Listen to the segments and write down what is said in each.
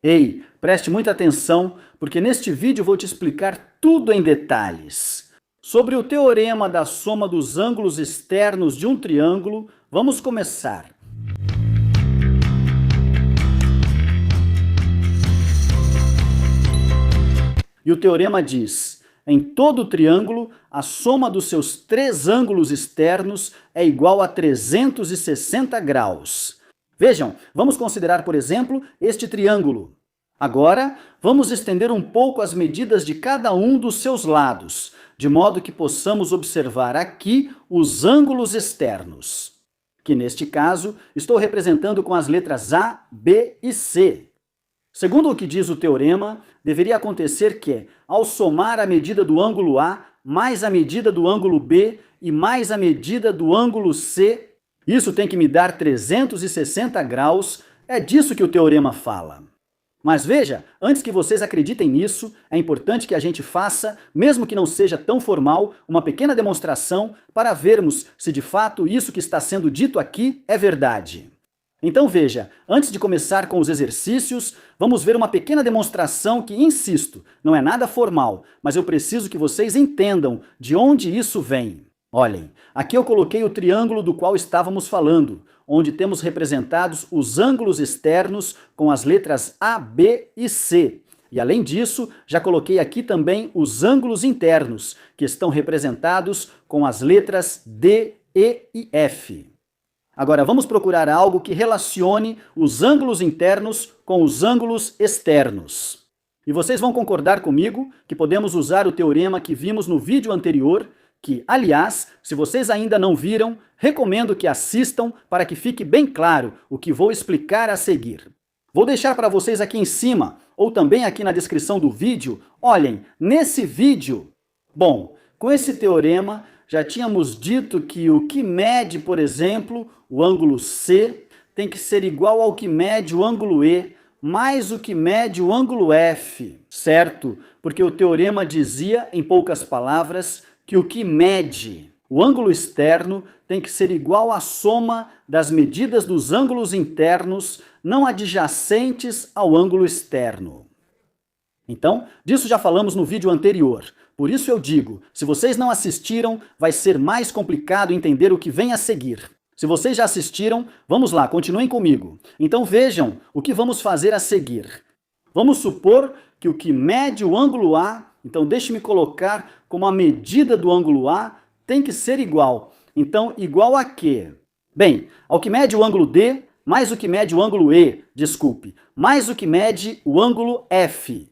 Ei, preste muita atenção, porque neste vídeo vou te explicar tudo em detalhes. Sobre o teorema da soma dos ângulos externos de um triângulo, vamos começar. E o teorema diz: em todo triângulo, a soma dos seus três ângulos externos é igual a 360 graus. Vejam, vamos considerar, por exemplo, este triângulo. Agora, vamos estender um pouco as medidas de cada um dos seus lados, de modo que possamos observar aqui os ângulos externos, que neste caso estou representando com as letras A, B e C. Segundo o que diz o teorema, deveria acontecer que, ao somar a medida do ângulo A, mais a medida do ângulo B e mais a medida do ângulo C, isso tem que me dar 360 graus, é disso que o teorema fala. Mas veja, antes que vocês acreditem nisso, é importante que a gente faça, mesmo que não seja tão formal, uma pequena demonstração para vermos se de fato isso que está sendo dito aqui é verdade. Então veja, antes de começar com os exercícios, vamos ver uma pequena demonstração que, insisto, não é nada formal, mas eu preciso que vocês entendam de onde isso vem. Olhem, aqui eu coloquei o triângulo do qual estávamos falando, onde temos representados os ângulos externos com as letras A, B e C. E além disso, já coloquei aqui também os ângulos internos, que estão representados com as letras D, E e F. Agora vamos procurar algo que relacione os ângulos internos com os ângulos externos. E vocês vão concordar comigo que podemos usar o teorema que vimos no vídeo anterior, que, aliás, se vocês ainda não viram, recomendo que assistam para que fique bem claro o que vou explicar a seguir. Vou deixar para vocês aqui em cima, ou também aqui na descrição do vídeo, olhem, nesse vídeo. Bom, com esse teorema, já tínhamos dito que o que mede, por exemplo, o ângulo C, tem que ser igual ao que mede o ângulo E, mais o que mede o ângulo F, certo? Porque o teorema dizia, em poucas palavras, que o que mede o ângulo externo tem que ser igual à soma das medidas dos ângulos internos não adjacentes ao ângulo externo. Então, disso já falamos no vídeo anterior. Por isso eu digo, se vocês não assistiram, vai ser mais complicado entender o que vem a seguir. Se vocês já assistiram, vamos lá, continuem comigo. Então vejam o que vamos fazer a seguir. Vamos supor que o que mede o ângulo A, então deixe-me colocar como a medida do ângulo A tem que ser igual. Então, igual a quê? Bem, ao que mede o ângulo D, mais o que mede o ângulo E, desculpe, mais o que mede o ângulo F.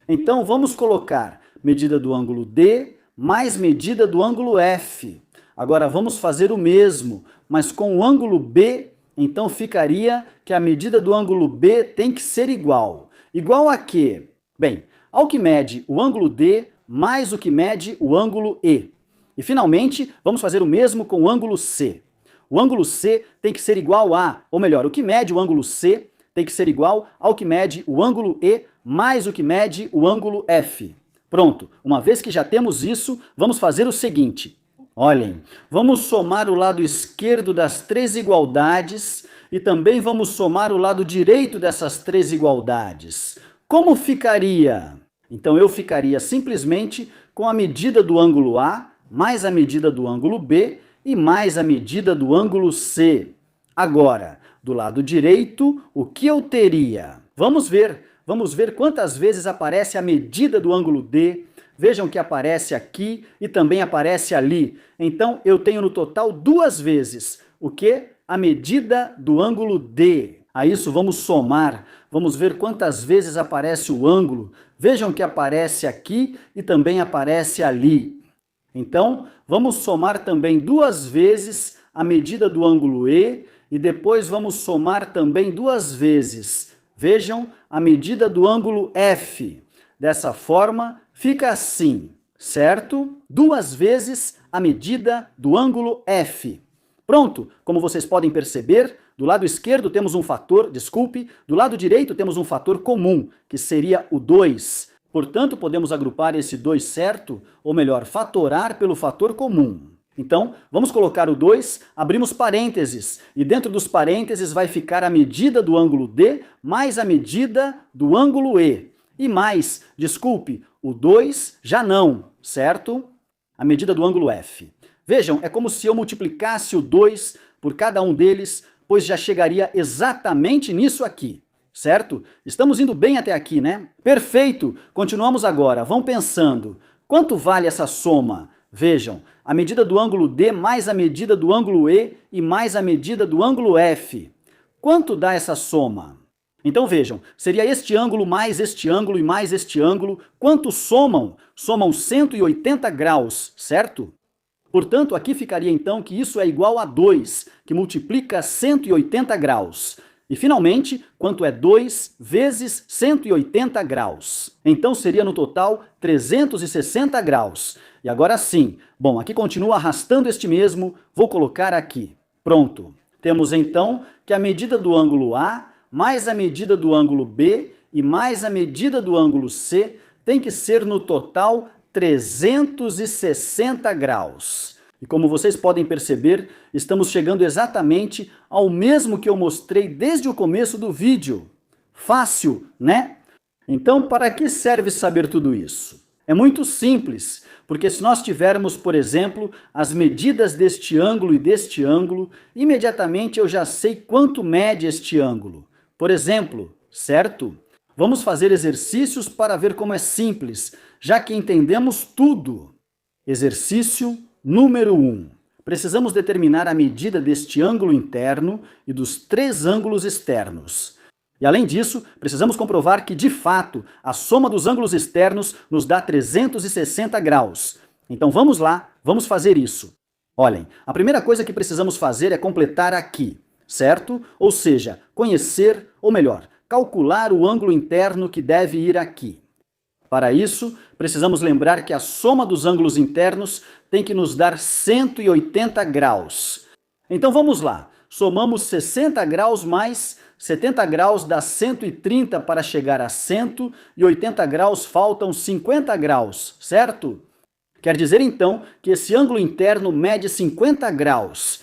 Então, vamos colocar medida do ângulo D mais medida do ângulo F. Agora, vamos fazer o mesmo, mas com o ângulo B, então ficaria que a medida do ângulo B tem que ser igual. Igual a quê? Bem, ao que mede o ângulo D mais o que mede o ângulo E. E, finalmente, vamos fazer o mesmo com o ângulo C. O ângulo C tem que ser igual a, ou melhor, o que mede o ângulo C tem que ser igual ao que mede o ângulo E mais o que mede o ângulo F. Pronto, uma vez que já temos isso, vamos fazer o seguinte. Olhem, vamos somar o lado esquerdo das três igualdades e também vamos somar o lado direito dessas três igualdades. Como ficaria? Então eu ficaria simplesmente com a medida do ângulo A mais a medida do ângulo B e mais a medida do ângulo C. Agora, do lado direito, o que eu teria? Vamos ver quantas vezes aparece a medida do ângulo D. Vejam que aparece aqui e também aparece ali. Então, eu tenho no total duas vezes. O que? A medida do ângulo D. A isso vamos somar. Vamos ver quantas vezes aparece o ângulo. Vejam que aparece aqui e também aparece ali. Então, vamos somar também duas vezes a medida do ângulo E e depois vamos somar também duas vezes. Vejam a medida do ângulo F. Dessa forma, fica assim, certo? Duas vezes a medida do ângulo F. Pronto, como vocês podem perceber, do lado esquerdo temos um fator, do lado direito temos um fator comum, que seria o 2. Portanto, podemos agrupar esse 2 certo, ou melhor, fatorar pelo fator comum. Então, vamos colocar o 2, abrimos parênteses, e dentro dos parênteses vai ficar a medida do ângulo D mais a medida do ângulo E. E mais, desculpe, o 2 já não, certo? A medida do ângulo F. Vejam, é como se eu multiplicasse o 2 por cada um deles, pois já chegaria exatamente nisso aqui, certo? Estamos indo bem até aqui, né? Perfeito! Continuamos agora, vão pensando. Quanto vale essa soma? Vejam, a medida do ângulo D mais a medida do ângulo E e mais a medida do ângulo F. Quanto dá essa soma? Então vejam, seria este ângulo mais este ângulo e mais este ângulo. Quanto somam? Somam 180 graus, certo? Portanto, aqui ficaria então que isso é igual a 2, que multiplica 180 graus. E finalmente, quanto é 2 vezes 180 graus? Então seria no total 360 graus. E agora sim, bom, aqui continua arrastando este mesmo, vou colocar aqui. Pronto. Temos então que a medida do ângulo A mais a medida do ângulo B e mais a medida do ângulo C tem que ser no total 360 graus. E como vocês podem perceber, estamos chegando exatamente ao mesmo que eu mostrei desde o começo do vídeo. Fácil, né? Então, para que serve saber tudo isso? É muito simples, porque se nós tivermos, por exemplo, as medidas deste ângulo e deste ângulo, imediatamente eu já sei quanto mede este ângulo. Por exemplo, certo? Vamos fazer exercícios para ver como é simples, já que entendemos tudo. Exercício número 1. Precisamos determinar a medida deste ângulo interno e dos 3 ângulos externos. E além disso, precisamos comprovar que, de fato, a soma dos ângulos externos nos dá 360 graus. Então vamos lá, vamos fazer isso. Olhem, a primeira coisa que precisamos fazer é completar aqui, certo? Ou seja, conhecer, ou melhor, calcular o ângulo interno que deve ir aqui. Para isso, precisamos lembrar que a soma dos ângulos internos tem que nos dar 180 graus. Então vamos lá, somamos 60 graus mais 70 graus dá 130 para chegar a 100 e 80 graus faltam 50 graus, certo? Quer dizer então que esse ângulo interno mede 50 graus.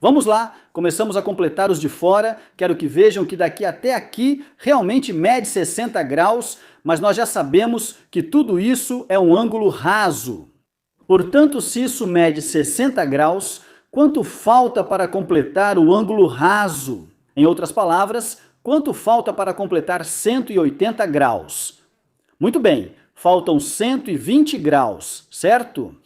Vamos lá, começamos a completar os de fora, quero que vejam que daqui até aqui realmente mede 60 graus, mas nós já sabemos que tudo isso é um ângulo raso. Portanto, se isso mede 60 graus, quanto falta para completar o ângulo raso? Em outras palavras, quanto falta para completar 180 graus? Muito bem, faltam 120 graus, certo?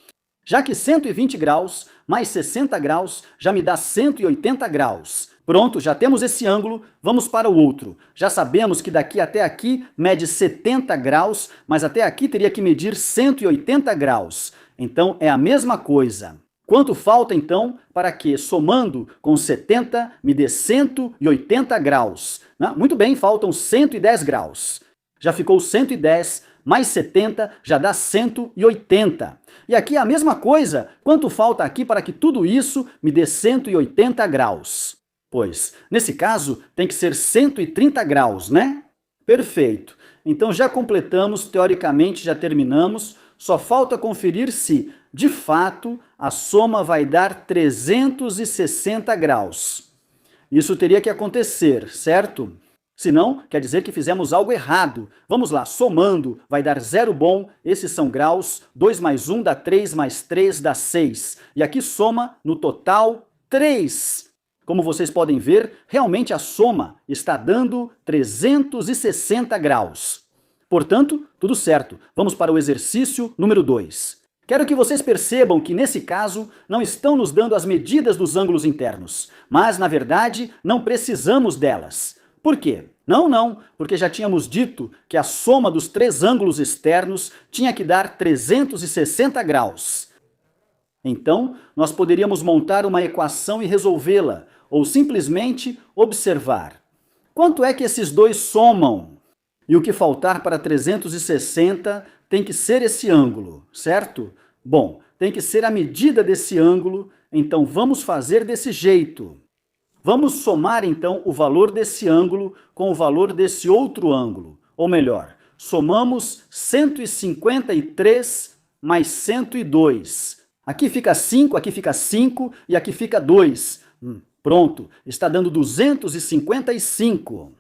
Já que 120 graus mais 60 graus já me dá 180 graus. Pronto, já temos esse ângulo, vamos para o outro. Já sabemos que daqui até aqui mede 70 graus, mas até aqui teria que medir 180 graus. Então é a mesma coisa. Quanto falta, então, para que, somando com 70, me dê 180 graus? Muito bem, faltam 110 graus. Já ficou 110, mais 70, já dá 180. E aqui é a mesma coisa. Quanto falta aqui para que tudo isso me dê 180 graus? Pois, nesse caso, tem que ser 130 graus, né? Perfeito. Então já completamos, teoricamente já terminamos. Só falta conferir se, de fato, a soma vai dar 360 graus. Isso teria que acontecer, certo? Senão, quer dizer que fizemos algo errado. Vamos lá, somando, vai dar 0 bom, esses são graus, 2 mais 1 dá 3, mais 3 dá 6. E aqui soma, no total, 3. Como vocês podem ver, realmente a soma está dando 360 graus. Portanto, tudo certo. Vamos para o exercício número 2. Quero que vocês percebam que, nesse caso, não estão nos dando as medidas dos ângulos internos, mas, na verdade, não precisamos delas. Por quê? Não, porque já tínhamos dito que a soma dos 3 ângulos externos tinha que dar 360 graus. Então, nós poderíamos montar uma equação e resolvê-la, ou simplesmente observar. Quanto é que esses dois somam? E o que faltar para 360 tem que ser esse ângulo, certo? Bom, tem que ser a medida desse ângulo, então vamos fazer desse jeito. Vamos somar então o valor desse ângulo com o valor desse outro ângulo. Ou melhor, somamos 153 mais 102. Aqui fica 5 e aqui fica 2. Pronto, está dando 255.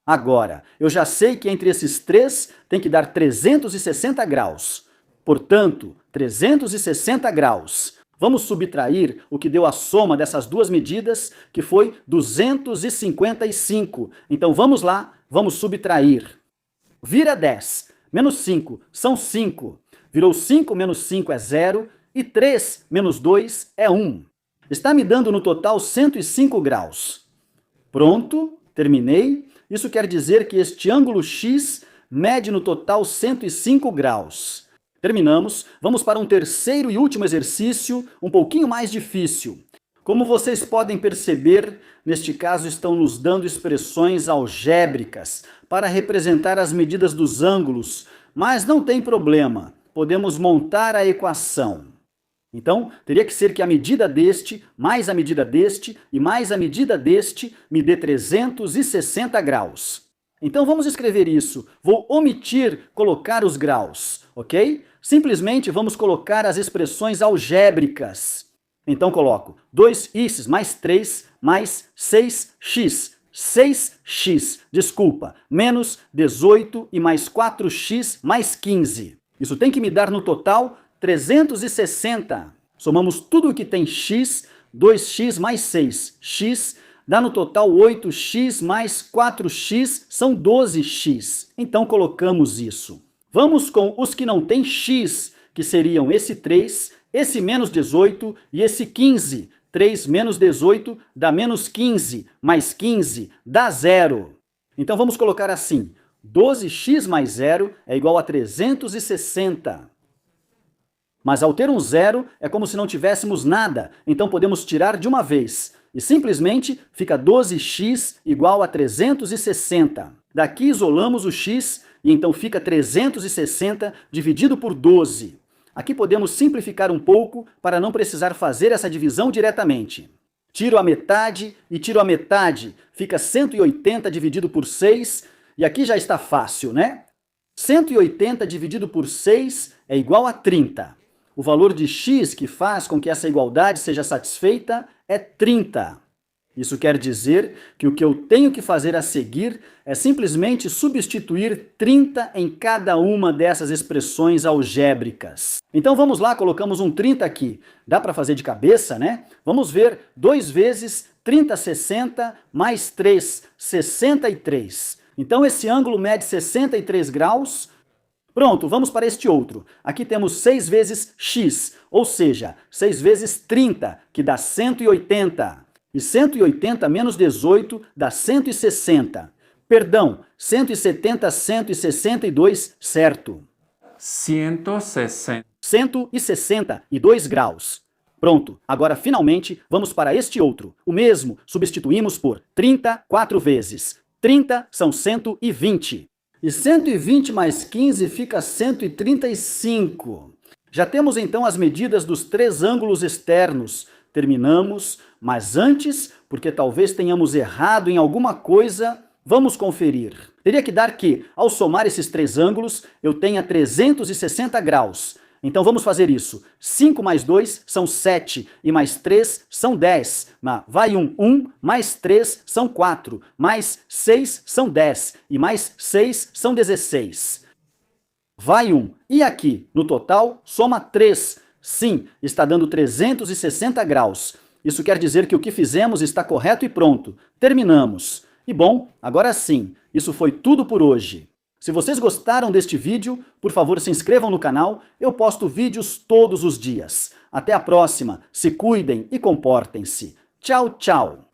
Agora, eu já sei que entre esses três tem que dar 360 graus. Portanto, 360 graus. Vamos subtrair o que deu a soma dessas duas medidas, que foi 255. Então vamos lá, vamos subtrair. Vira 10. Menos 5 são 5. Virou 5 menos 5 é 0. E 3 menos 2 é 1. Está me dando no total 105 graus. Pronto, terminei. Isso quer dizer que este ângulo X mede no total 105 graus. Terminamos. Vamos para um terceiro e último exercício, um pouquinho mais difícil. Como vocês podem perceber, neste caso estão nos dando expressões algébricas para representar as medidas dos ângulos, mas não tem problema, podemos montar a equação. Então, teria que ser que a medida deste, mais a medida deste e mais a medida deste me dê 360 graus. Então vamos escrever isso. Vou omitir colocar os graus, ok? Simplesmente vamos colocar as expressões algébricas. Então coloco 2x mais 3 mais 6x. 6x, desculpa, menos 18 e mais 4x mais 15. Isso tem que me dar no total 360. Somamos tudo o que tem x, 2x mais 6, x, dá no total 8x mais 4x, são 12x. Então colocamos isso. Vamos com os que não têm x, que seriam esse 3, esse menos 18 e esse 15. 3 menos 18 dá menos 15, mais 15 dá 0. Então vamos colocar assim, 12x mais 0 é igual a 360. Mas ao ter um zero, é como se não tivéssemos nada, então podemos tirar de uma vez. E simplesmente fica 12x igual a 360. Daqui isolamos o x e então fica 360 dividido por 12. Aqui podemos simplificar um pouco para não precisar fazer essa divisão diretamente. Tiro a metade e tiro a metade, fica 180 dividido por 6, e aqui já está fácil, né? 180 dividido por 6 é igual a 30. O valor de x que faz com que essa igualdade seja satisfeita é 30. Isso quer dizer que o que eu tenho que fazer a seguir é simplesmente substituir 30 em cada uma dessas expressões algébricas. Então vamos lá, colocamos um 30 aqui. Dá para fazer de cabeça, né? Vamos ver 2 vezes 30, 60, mais 3, 63. Então esse ângulo mede 63 graus. Pronto, vamos para este outro. Aqui temos 6 vezes x, ou seja, 6 vezes 30, que dá 180. E 180 menos 18 dá 160. Perdão, 170, 162, certo. 160. 162 graus. Pronto, agora finalmente vamos para este outro. O mesmo substituímos por 30 4 vezes. 30 são 120. E 120 mais 15 fica 135. Já temos então as medidas dos três ângulos externos. Terminamos, mas antes, porque talvez tenhamos errado em alguma coisa, vamos conferir. Teria que dar que, ao somar esses três ângulos, eu tenha 360 graus. Então vamos fazer isso. 5 mais 2 são 7, e mais 3 são 10. Vai 1, mais 3 são 4, mais 6 são 10, e mais 6 são 16. Vai 1. E aqui, no total, soma 3. Sim, está dando 360 graus. Isso quer dizer que o que fizemos está correto e pronto. Terminamos. E bom, agora sim, isso foi tudo por hoje. Se vocês gostaram deste vídeo, por favor se inscrevam no canal, eu posto vídeos todos os dias. Até a próxima, se cuidem e comportem-se. Tchau, tchau!